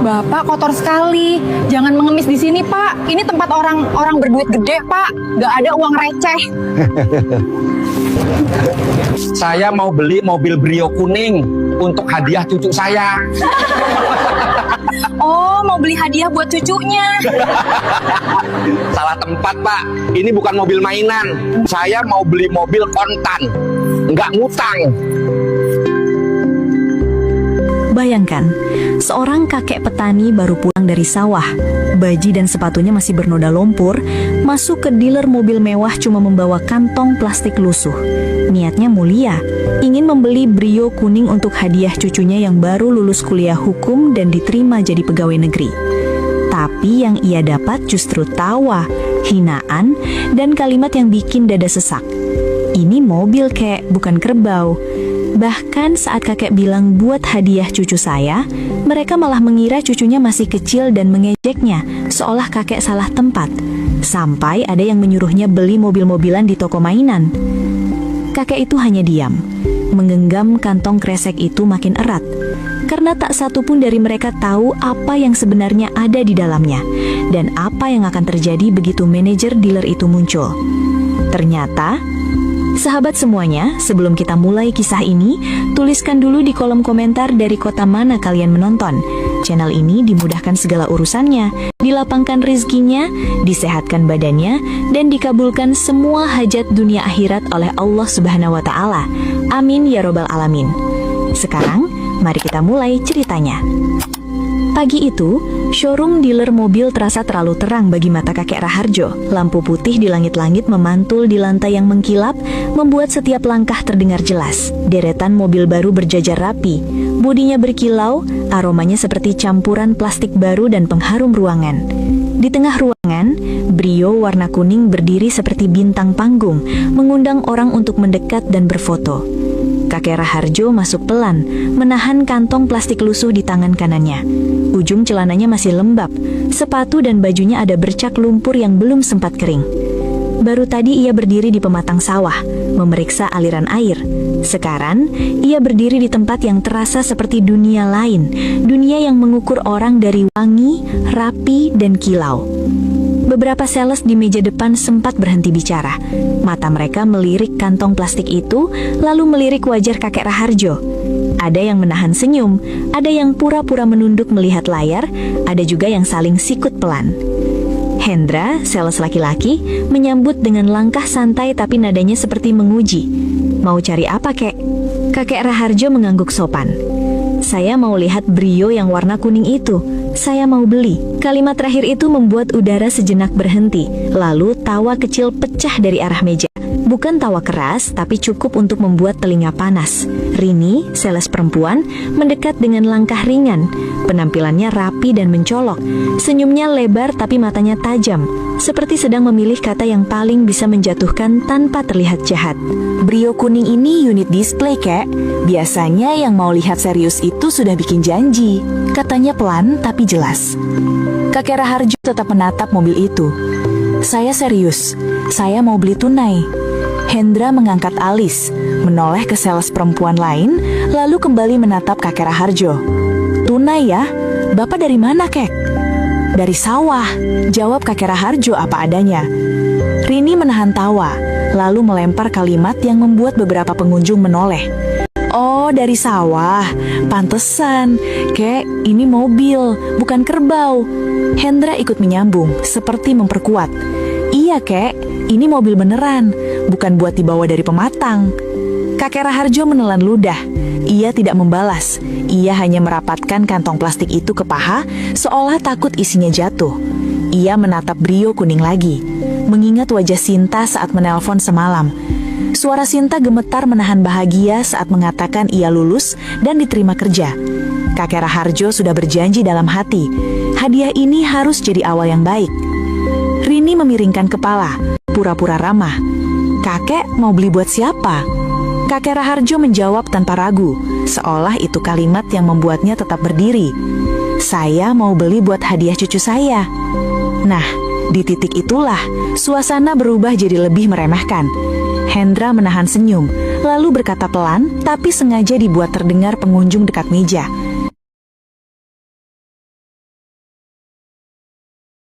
Bapak kotor sekali. Jangan mengemis di sini, Pak. Ini tempat orang berduit gede, Pak. Gak ada uang receh. Saya mau beli mobil Brio kuning untuk hadiah cucu saya. Oh, mau beli hadiah buat cucunya. Salah tempat, Pak. Ini bukan mobil mainan. Saya mau beli mobil kontan, nggak ngutang. Bayangkan, seorang kakek petani baru pulang dari sawah. Baji dan sepatunya masih bernoda lumpur, masuk ke dealer mobil mewah cuma membawa kantong plastik lusuh. Niatnya mulia, ingin membeli Brio kuning untuk hadiah cucunya yang baru lulus kuliah hukum dan diterima jadi pegawai negeri. Tapi yang ia dapat justru tawa, hinaan, dan kalimat yang bikin dada sesak. Ini mobil, kek, bukan kerbau. Bahkan saat kakek bilang buat hadiah cucu saya, mereka malah mengira cucunya masih kecil dan mengejeknya, seolah kakek salah tempat. Sampai ada yang menyuruhnya beli mobil-mobilan di toko mainan. Kakek itu hanya diam, menggenggam kantong kresek itu makin erat, karena tak satu pun dari mereka tahu apa yang sebenarnya ada di dalamnya, dan apa yang akan terjadi begitu manajer dealer itu muncul. Ternyata, sahabat semuanya, sebelum kita mulai kisah ini, tuliskan dulu di kolom komentar dari kota mana kalian menonton. Channel ini dimudahkan segala urusannya, dilapangkan rezekinya, disehatkan badannya, dan dikabulkan semua hajat dunia akhirat oleh Allah Subhanahu wa Ta'ala. Amin ya Robbal Alamin. Sekarang, mari kita mulai ceritanya. Pagi itu, showroom dealer mobil terasa terlalu terang bagi mata kakek Raharjo. Lampu putih di langit-langit memantul di lantai yang mengkilap, membuat setiap langkah terdengar jelas. Deretan mobil baru berjajar rapi, bodinya berkilau, aromanya seperti campuran plastik baru dan pengharum ruangan. Di tengah ruangan, Brio warna kuning berdiri seperti bintang panggung, mengundang orang untuk mendekat dan berfoto. Kakek Raharjo masuk pelan, menahan kantong plastik lusuh di tangan kanannya. Ujung celananya masih lembab, sepatu dan bajunya ada bercak lumpur yang belum sempat kering. Baru tadi ia berdiri di pematang sawah, memeriksa aliran air. Sekarang, ia berdiri di tempat yang terasa seperti dunia lain, dunia yang mengukur orang dari wangi, rapi, dan kilau. Beberapa sales di meja depan sempat berhenti bicara. Mata mereka melirik kantong plastik itu, lalu melirik wajah kakek Raharjo. Ada yang menahan senyum, ada yang pura-pura menunduk melihat layar, ada juga yang saling sikut pelan. Hendra, sales laki-laki, menyambut dengan langkah santai tapi nadanya seperti menguji. Mau cari apa, kek? Kakek Raharjo mengangguk sopan. Saya mau lihat Brio yang warna kuning itu. Saya mau beli. Kalimat terakhir itu membuat udara sejenak berhenti. Lalu tawa kecil pecah dari arah meja. Bukan tawa keras, tapi cukup untuk membuat telinga panas. Rini, sales perempuan, mendekat dengan langkah ringan. Penampilannya rapi dan mencolok. Senyumnya lebar tapi matanya tajam, seperti sedang memilih kata yang paling bisa menjatuhkan tanpa terlihat jahat. Brio kuning ini unit display, kek. Biasanya yang mau lihat serius itu sudah bikin janji. Katanya pelan tapi jelas. Kakek Raharjo tetap menatap mobil itu. Saya serius. Saya mau beli tunai. Hendra mengangkat alis, menoleh ke sales perempuan lain, lalu kembali menatap kakek Raharjo. Tunai ya? Bapak dari mana, kek? Dari sawah, jawab kakek Raharjo apa adanya. Rini menahan tawa, lalu melempar kalimat yang membuat beberapa pengunjung menoleh. Oh, dari sawah. Pantesan, kek, ini mobil, bukan kerbau. Hendra ikut menyambung, seperti memperkuat. Iya, kek, ini mobil beneran, bukan buat dibawa dari pematang. Kakek Raharjo menelan ludah. Ia tidak membalas. Ia hanya merapatkan kantong plastik itu ke paha, seolah takut isinya jatuh. Ia menatap Brio kuning lagi, mengingat wajah Sinta saat menelpon semalam. Suara Sinta gemetar menahan bahagia saat mengatakan ia lulus dan diterima kerja. Kakek Raharjo sudah berjanji dalam hati, hadiah ini harus jadi awal yang baik. Rini memiringkan kepala, pura-pura ramah. Kakek mau beli buat siapa? Kakek Raharjo menjawab tanpa ragu, seolah itu kalimat yang membuatnya tetap berdiri. Saya mau beli buat hadiah cucu saya. Nah, di titik itulah, suasana berubah jadi lebih meremehkan. Hendra menahan senyum, lalu berkata pelan, tapi sengaja dibuat terdengar pengunjung dekat meja.